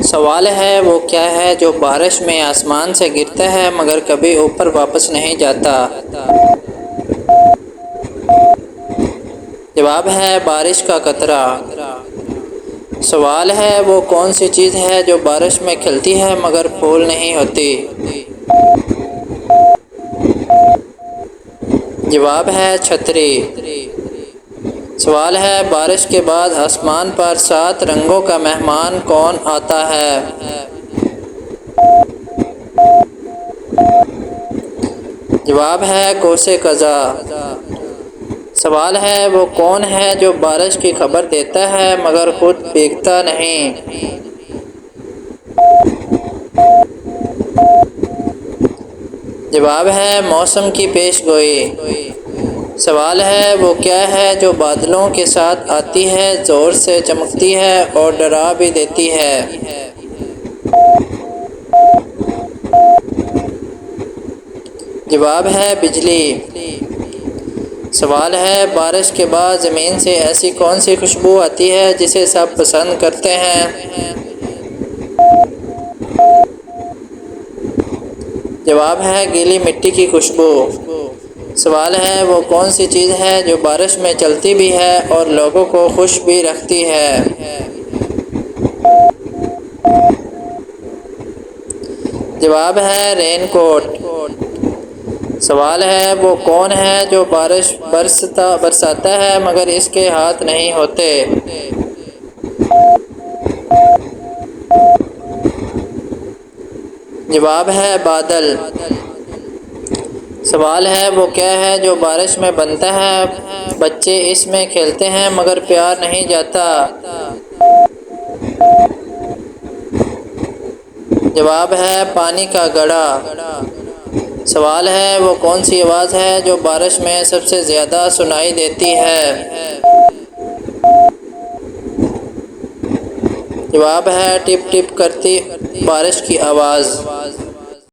سوال ہے وہ کیا ہے جو بارش میں آسمان سے گرتا ہے مگر کبھی اوپر واپس نہیں جاتا؟ جواب ہے بارش کا قطرہ۔ سوال ہے وہ کون سی چیز ہے جو بارش میں کھلتی ہے مگر پھول نہیں ہوتی؟ جواب ہے چھتری۔ سوال ہے بارش کے بعد آسمان پر 7 رنگوں کا مہمان کون آتا ہے؟ جواب ہے قوس قزح۔ سوال ہے وہ کون ہے جو بارش کی خبر دیتا ہے مگر خود بھیگتا نہیں؟ جواب ہے موسم کی پیش گوئی۔ سوال ہے وہ کیا ہے جو بادلوں کے ساتھ آتی ہے، زور سے چمکتی ہے اور ڈرا بھی دیتی ہے؟ جواب ہے بجلی۔ سوال ہے بارش کے بعد زمین سے ایسی کون سی خوشبو آتی ہے جسے سب پسند کرتے ہیں؟ جواب ہے گیلی مٹی کی خوشبو۔ سوال ہے وہ کون سی چیز ہے جو بارش میں چلتی بھی ہے اور لوگوں کو خوش بھی رکھتی ہے؟ جواب ہے رین کوٹ۔ سوال ہے وہ کون ہے جو بارش برساتا ہے مگر اس کے ہاتھ نہیں ہوتے؟ جواب ہے بادل۔ سوال ہے وہ کیا ہے جو بارش میں بنتا ہے، بچے اس میں کھیلتے ہیں مگر پیار نہیں جاتا؟ جواب ہے پانی کا گڑھا۔ سوال ہے وہ کون سی آواز ہے جو بارش میں سب سے زیادہ سنائی دیتی ہے؟ جواب ہے ٹپ ٹپ کرتی بارش کی آواز۔